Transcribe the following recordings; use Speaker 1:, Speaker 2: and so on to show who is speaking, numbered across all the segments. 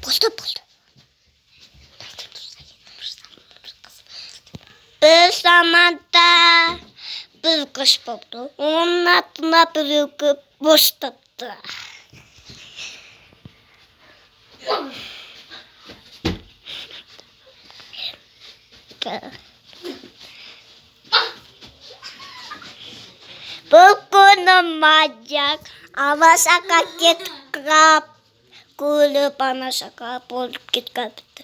Speaker 1: Болтой. Саманта бülküş buldu. Onun adına bülkü boşlattı. Bugün macak ama şaka git kap. Kulu bana şaka bul git kaptı.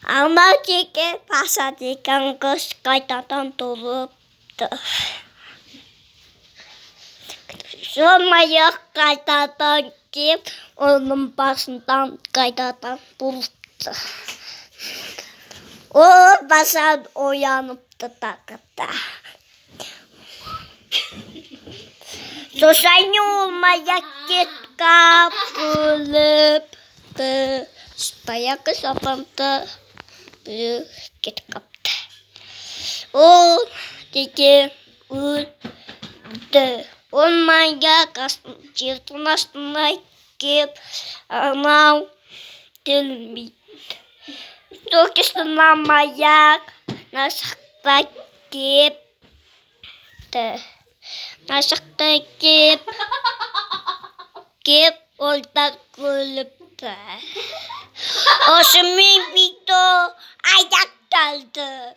Speaker 1: Ama çeke pasadikan kız kaytadan doluptu. Sonra kaytadan gip onun başından kaytadan buldu. O basan uyanıptı takıda. Susaynya olmaya git kapılıptı. Supaya kesapantı git kaptı. O dedi öldü. Olmaya çirkin aslında gip ama dilmiydi. Tukislamaya nasakta gipti. Nasakta gip orada kulüptü. O şimdi video ayak daldı.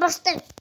Speaker 1: Bastım.